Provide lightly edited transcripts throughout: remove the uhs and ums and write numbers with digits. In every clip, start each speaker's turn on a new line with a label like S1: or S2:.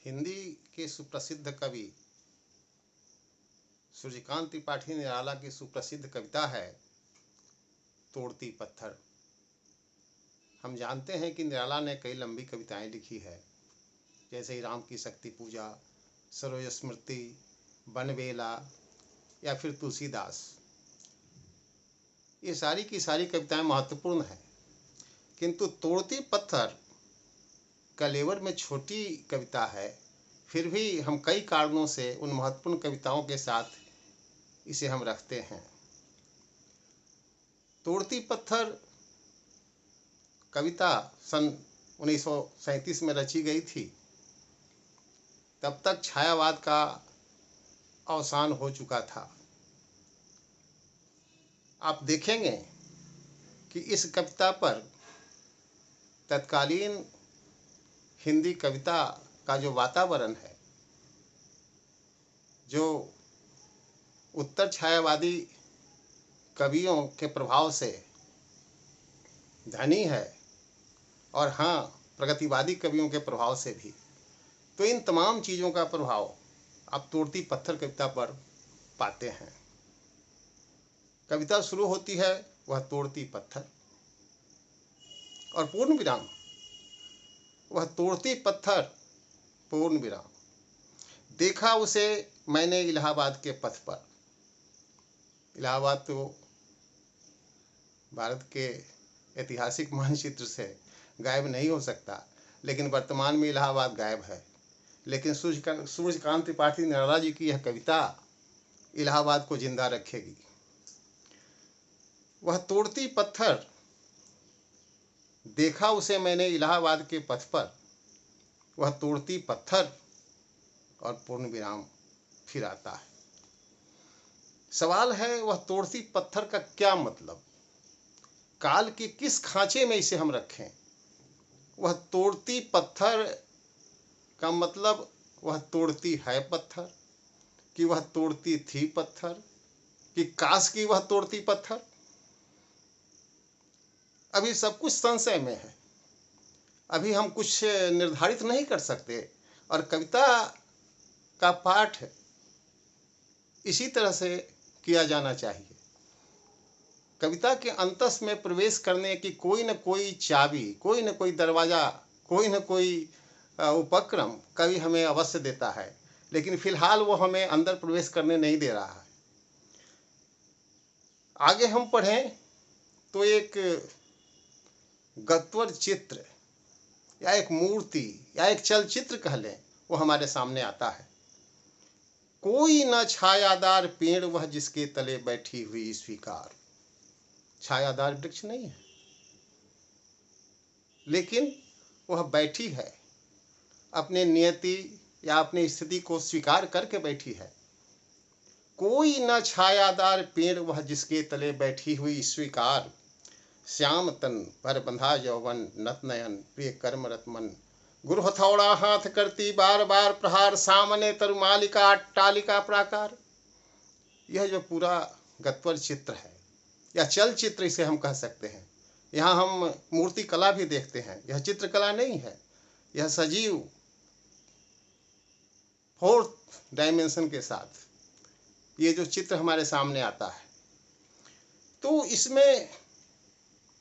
S1: हिंदी के सुप्रसिद्ध कवि सूर्यकांत त्रिपाठी निराला की सुप्रसिद्ध कविता है तोड़ती पत्थर। हम जानते हैं कि निराला ने कई लंबी कविताएं लिखी है, जैसे ही राम की शक्ति पूजा, सरोज स्मृति, बनवेला या फिर तुलसीदास। ये सारी की सारी कविताएं महत्वपूर्ण हैं, किंतु तोड़ती पत्थर कलेवर में छोटी कविता है। फिर भी हम कई कारणों से उन महत्वपूर्ण कविताओं के साथ इसे हम रखते हैं। तोड़ती पत्थर कविता सन 1937 में रची गई थी। तब तक छायावाद का अवसान हो चुका था। आप देखेंगे कि इस कविता पर तत्कालीन हिंदी कविता का जो वातावरण है, जो उत्तर छायावादी कवियों के प्रभाव से धनी है और हाँ, प्रगतिवादी कवियों के प्रभाव से भी। तो इन तमाम चीज़ों का प्रभाव आप तोड़ती पत्थर कविता पर पाते हैं। कविता शुरू होती है वह तोड़ती पत्थर और पूर्ण विराम, वह तोड़ती पत्थर पूर्ण विराम। देखा उसे मैंने इलाहाबाद के पथ पर। इलाहाबाद तो भारत के ऐतिहासिक मानचित्र से गायब नहीं हो सकता, लेकिन वर्तमान में इलाहाबाद गायब है। लेकिन सूर्यकांत त्रिपाठी निराला जी की यह कविता इलाहाबाद को जिंदा रखेगी। वह तोड़ती पत्थर, देखा उसे मैंने इलाहाबाद के पथ पर। वह तोड़ती पत्थर और पूर्ण विराम फिर आता है। सवाल है, वह तोड़ती पत्थर का क्या मतलब? काल के किस खांचे में इसे हम रखें? वह तोड़ती पत्थर का मतलब वह तोड़ती है पत्थर, कि वह तोड़ती थी पत्थर, कि काश की वह तोड़ती पत्थर? अभी सब कुछ संशय में है। अभी हम कुछ निर्धारित नहीं कर सकते और कविता का पाठ इसी तरह से किया जाना चाहिए। कविता के अंतस में प्रवेश करने की कोई न कोई चाबी, कोई न कोई दरवाज़ा, कोई न कोई उपक्रम कवि हमें अवश्य देता है, लेकिन फिलहाल वो हमें अंदर प्रवेश करने नहीं दे रहा है। आगे हम पढ़ें तो एक गत्वर चित्र या एक मूर्ति या एक चलचित्र कह लें, वो हमारे सामने आता है। कोई न छायादार पेड़ वह जिसके तले बैठी हुई स्वीकार। छायादार वृक्ष नहीं है, लेकिन वह बैठी है, अपने नियति या अपनी स्थिति को स्वीकार करके बैठी है। कोई न छायादार पेड़ वह जिसके तले बैठी हुई स्वीकार। श्याम तन पर बंधा यौवन, नत नयन प्रिय कर्मरत मन। गुरु हथौड़ा हाथ करती बार बार प्रहार, सामने तरुमालिका अट्टालिका प्राकार। यह जो पूरा गत्वर चित्र है या चलचित्र इसे हम कह सकते हैं। यहाँ हम मूर्ति कला भी देखते हैं। यह चित्रकला नहीं है, यह सजीव 4th डायमेंशन के साथ ये जो चित्र हमारे सामने आता है। तो इसमें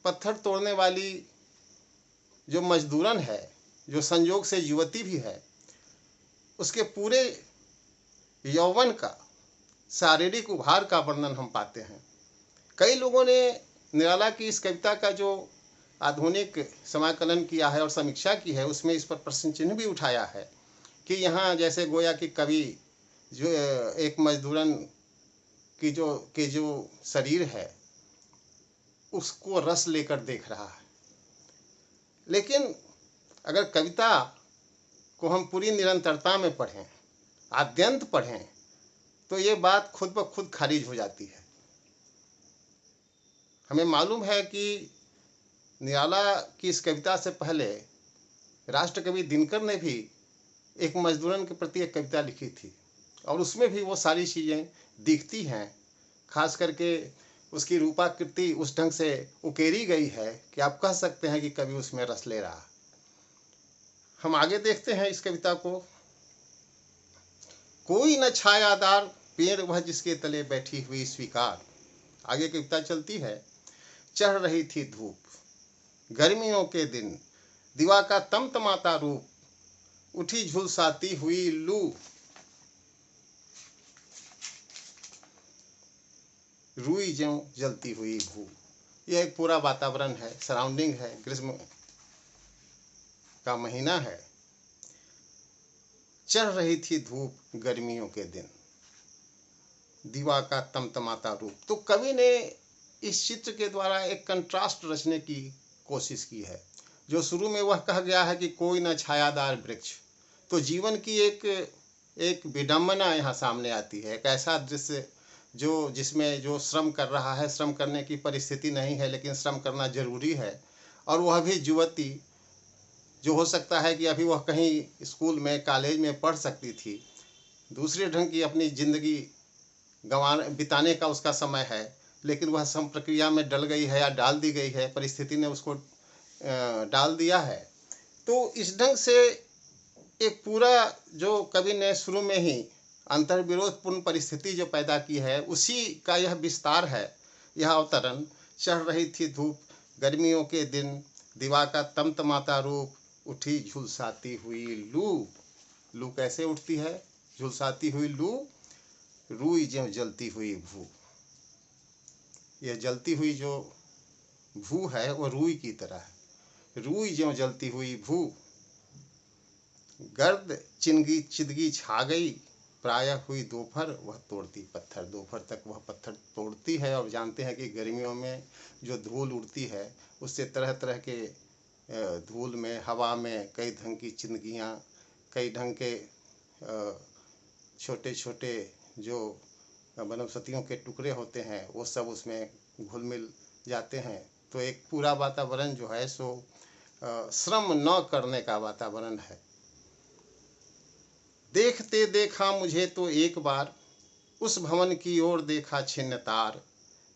S1: पत्थर तोड़ने वाली जो मजदूरन है, जो संयोग से युवती भी है, उसके पूरे यौवन का शारीरिक उभार का वर्णन हम पाते हैं। कई लोगों ने निराला की इस कविता का जो आधुनिक समाकलन किया है और समीक्षा की है, उसमें इस पर प्रश्न चिन्ह भी उठाया है कि यहाँ जैसे गोया कि कवि जो एक मजदूरन की जो शरीर है उसको रस लेकर देख रहा है। लेकिन अगर कविता को हम पूरी निरंतरता में पढ़ें, आद्यंत पढ़ें, तो ये बात खुद ब खुद खारिज हो जाती है। हमें मालूम है कि निराला की इस कविता से पहले राष्ट्रकवि दिनकर ने भी एक मजदूरन के प्रति एक कविता लिखी थी और उसमें भी वो सारी चीज़ें दिखती हैं। खास करके उसकी रूपाकृति उस ढंग से उकेरी गई है कि आप कह सकते हैं कि कवि उसमें रस ले रहा। हम आगे देखते हैं इस कविता को। कोई न छायादार पेड़ वह जिसके तले बैठी हुई स्वीकार। आगे कविता चलती है। चढ़ रही थी धूप गर्मियों के दिन, दीवा का तमतमाता रूप, उठी झुलसाती हुई लू, रुई ज्यों जलती हुई भू। यह एक पूरा वातावरण है, सराउंडिंग है, ग्रीष्म का महीना है। चढ़ रही थी धूप गर्मियों के दिन, दीवा का तमतमाता रूप। तो कवि ने इस चित्र के द्वारा एक कंट्रास्ट रचने की कोशिश की है। जो शुरू में वह कहा गया है कि कोई न छायादार वृक्ष, तो जीवन की एक विडंबना यहाँ सामने आती है। एक ऐसा दृश्य जिसमें जो श्रम कर रहा है, श्रम करने की परिस्थिति नहीं है लेकिन श्रम करना जरूरी है, और वह भी युवती जो हो सकता है कि अभी वह कहीं स्कूल में कॉलेज में पढ़ सकती थी, दूसरे ढंग की अपनी जिंदगी बिताने का उसका समय है, लेकिन वह श्रम प्रक्रिया में डल गई है या डाल दी गई है, परिस्थिति ने उसको डाल दिया है। तो इस ढंग से एक पूरा जो कवि ने शुरू में ही अंतर्विरोधपूर्ण परिस्थिति जो पैदा की है, उसी का यह विस्तार है, यह अवतरण। चढ़ रही थी धूप गर्मियों के दिन, दीवा का तमतमाता रूप, उठी झुलसाती हुई लू। लू कैसे उठती है? झुलसाती हुई लू, रुई ज्यों जलती हुई भू। यह जलती हुई जो भू है वह रुई की तरह है। रुई ज्यों जलती हुई भू, गर्द चिदगी छा गई, प्रायः हुई दोपहर वह तोड़ती पत्थर। दोपहर तक वह पत्थर तोड़ती है, और जानते हैं कि गर्मियों में जो धूल उड़ती है उससे तरह तरह के धूल में, हवा में कई ढंग की चिंदगियाँ, कई ढंग के छोटे छोटे जो वनस्पतियों के टुकड़े होते हैं वो सब उसमें घुल मिल जाते हैं। तो एक पूरा वातावरण जो है सो श्रम न करने का वातावरण है। देखते देखा मुझे तो एक बार, उस भवन की ओर देखा छिन्न तार,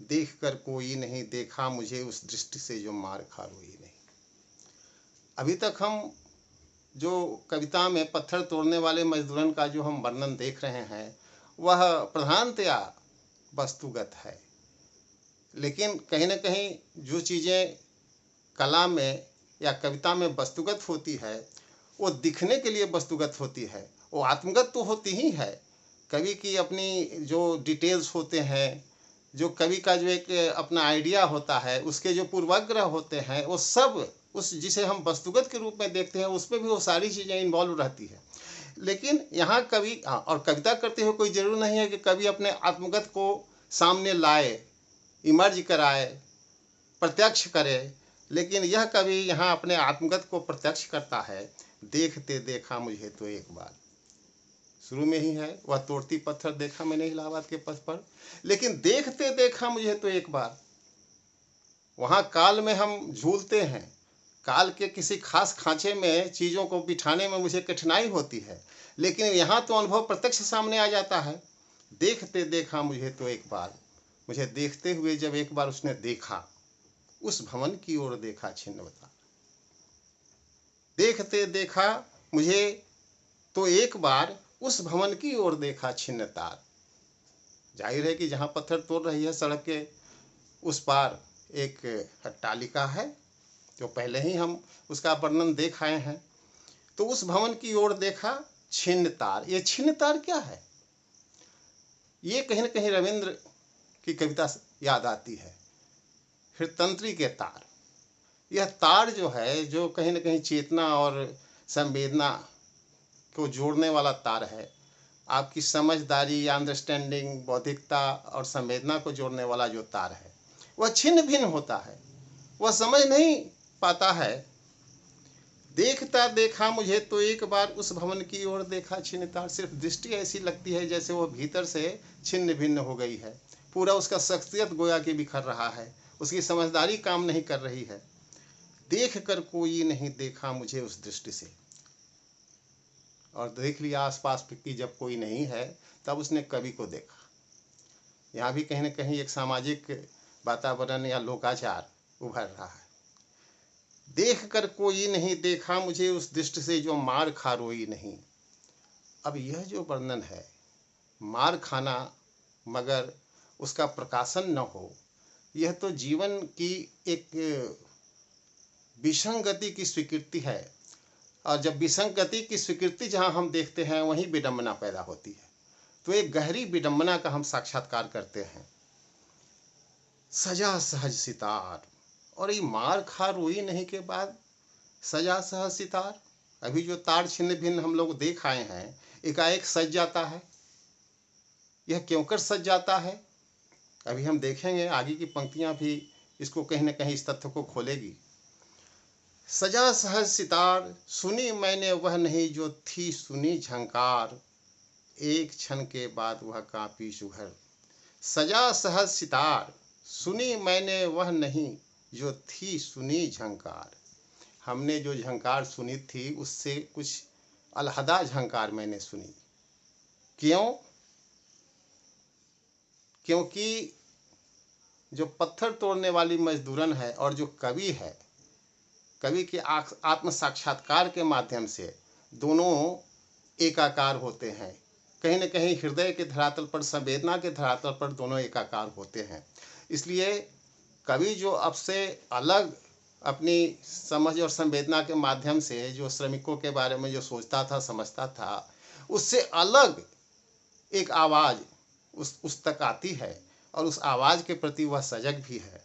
S1: देख कर कोई नहीं देखा मुझे उस दृष्टि से जो मार खा रोई नहीं। अभी तक हम जो कविता में पत्थर तोड़ने वाले मजदूरन का जो हम वर्णन देख रहे हैं वह प्रधानतया वस्तुगत है, लेकिन कहीं न कहीं जो चीज़ें कला में या कविता में वस्तुगत होती है वो दिखने के लिए वस्तुगत होती है, वो आत्मगत तो होती ही है। कवि की अपनी जो डिटेल्स होते हैं, जो कवि का जो एक अपना आइडिया होता है, उसके जो पूर्वाग्रह होते हैं, वो सब उस जिसे हम वस्तुगत के रूप में देखते हैं उसमें भी वो सारी चीज़ें इन्वॉल्व रहती है। लेकिन यहाँ कवि और कविता करते हुए कोई जरूर नहीं है कि कवि अपने आत्मगत को सामने लाए, इमर्ज कराए, प्रत्यक्ष करे, लेकिन यह कवि यहाँ अपने आत्मगत को प्रत्यक्ष करता है। देखते देखा मुझे तो एक बार, शुरू में ही है, वह तोड़ती पत्थर देखा मैंने इलाहाबाद के पथ पर, लेकिन देखते देखा मुझे तो एक बार। वहाँ काल में हम झूलते हैं, काल के किसी खास खांचे में चीज़ों को बिठाने में मुझे कठिनाई होती है, लेकिन यहाँ तो अनुभव प्रत्यक्ष सामने आ जाता है। देखते देखा मुझे तो एक बार, मुझे देखते हुए जब एक बार उसने देखा, उस भवन की ओर देखा छिन्न तार। देखते देखा मुझे तो एक बार, उस भवन की ओर देखा छिन्न तार। जाहिर है कि जहाँ पत्थर तोड़ रही है सड़क के उस पार एक अट्टालिका है, जो पहले ही हम उसका वर्णन देख आए हैं। तो उस भवन की ओर देखा छिन्न तार। ये छिन्न तार क्या है? ये कहीं न कहीं रविंद्र की कविता याद आती है, हृतंत्री के तार। यह तार जो है, जो कहीं न कहीं चेतना और संवेदना को जोड़ने वाला तार है, आपकी समझदारी या अंडरस्टैंडिंग, बौद्धिकता और संवेदना को जोड़ने वाला जो तार है, वह छिन्न भिन्न होता है, वह समझ नहीं पाता है। देखता देखा मुझे तो एक बार, उस भवन की ओर देखा छिन्न तार। सिर्फ दृष्टि ऐसी लगती है जैसे वो भीतर से छिन्न भिन्न हो गई है, पूरा उसका शख्सियत गोया के बिखर रहा है, उसकी समझदारी काम नहीं कर रही है। देख कर कोई नहीं देखा मुझे उस दृष्टि से, और देख लिया आसपास की जब कोई नहीं है तब उसने कवि को देखा। यहाँ भी कहीं न कहीं एक सामाजिक वातावरण या लोकाचार उभर रहा है। देख कर कोई नहीं देखा मुझे उस दृष्टि से जो मार खा रोई नहीं। अब यह जो वर्णन है मार खाना मगर उसका प्रकाशन न हो, यह तो जीवन की एक विसंगति की स्वीकृति है। और जब विसंगति की स्वीकृति जहाँ हम देखते हैं वहीं विडंबना पैदा होती है। तो एक गहरी विडंबना का हम साक्षात्कार करते हैं। सजा सहज सितार, और ये मार खा रोई नहीं के बाद सजा सहज सितार। अभी जो तार छिन्न भिन्न हम लोग देख आए हैं, एकाएक सज जाता है। यह क्यों कर सज जाता है, अभी हम देखेंगे। आगे की पंक्तियां भी इसको कहीं न कहीं इस तथ्य को खोलेगी। सजा सहज सितार, सुनी मैंने वह नहीं जो थी सुनी झंकार, एक क्षण के बाद वह कांपी सुघर। सजा सहज सितार, सुनी मैंने वह नहीं जो थी सुनी झंकार। हमने जो झंकार सुनी थी उससे कुछ अलहदा झंकार मैंने सुनी। क्यों? क्योंकि जो पत्थर तोड़ने वाली मजदूरन है और जो कवि है, कवि के आत्म साक्षात्कार के माध्यम से दोनों एकाकार होते हैं। कहीं न कहीं हृदय के धरातल पर, संवेदना के धरातल पर दोनों एकाकार होते हैं। इसलिए कवि जो अब से अलग अपनी समझ और संवेदना के माध्यम से जो श्रमिकों के बारे में जो सोचता था, समझता था, उससे अलग एक आवाज़ उस तक आती है और उस आवाज़ के प्रति वह सजग भी है।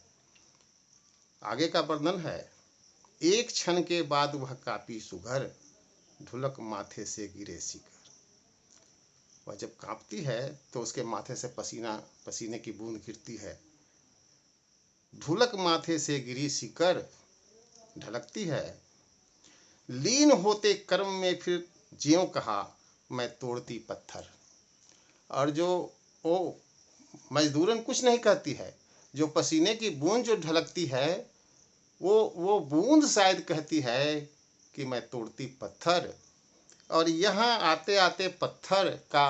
S1: आगे का वर्णन है, एक क्षण के बाद वह कांपी सुघर, ढुलक माथे से गिरे शिकर। वह जब कांपती है तो उसके माथे से पसीने की बूंद गिरती है। ढुलक माथे से गिरी शिकर, ढलकती है। लीन होते कर्म में फिर ज्यों कहा मैं तोड़ती पत्थर। और जो वो मजदूरन कुछ नहीं कहती है, जो पसीने की बूंद जो ढलकती है वो बूंद शायद कहती है कि मैं तोड़ती पत्थर। और यहाँ आते आते पत्थर का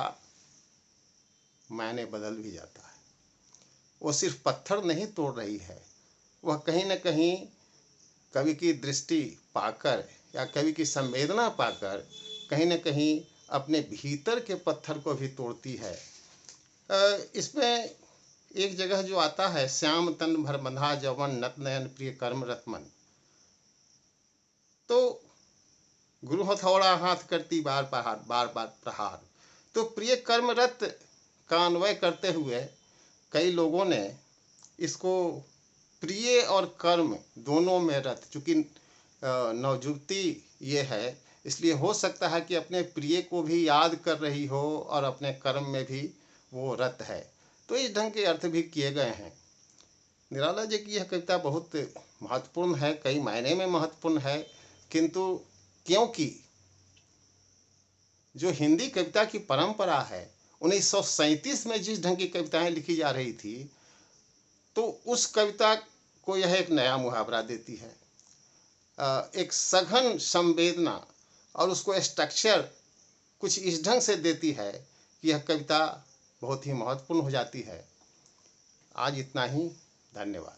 S1: मायने बदल भी जाता है। वो सिर्फ पत्थर नहीं तोड़ रही है, वह कहीं न कहीं कवि की दृष्टि पाकर या कवि की संवेदना पाकर कहीं न कहीं अपने भीतर के पत्थर को भी तोड़ती है। इसमें एक जगह जो आता है, श्याम तन भर बंधा जवन नत नयन प्रिय कर्म रतमन। तो गुरु हथौड़ा हाथ करती बार बार प्रहार। तो प्रिय कर्म रत का अन्वय करते हुए कई लोगों ने इसको प्रिय और कर्म दोनों में रत, चूँकि नवजुवती ये है, इसलिए हो सकता है कि अपने प्रिय को भी याद कर रही हो और अपने कर्म में भी वो रत है। तो इस ढंग के अर्थ भी किए गए हैं। निराला जी की यह कविता बहुत महत्वपूर्ण है, कई मायने में महत्वपूर्ण है, किंतु क्योंकि जो हिंदी कविता की परंपरा है 1937 में जिस ढंग की कविताएं लिखी जा रही थी, तो उस कविता को यह एक नया मुहावरा देती है, एक सघन संवेदना, और उसको स्ट्रक्चर कुछ इस ढंग से देती है कि यह कविता बहुत ही महत्वपूर्ण हो जाती है। आज इतना ही, धन्यवाद।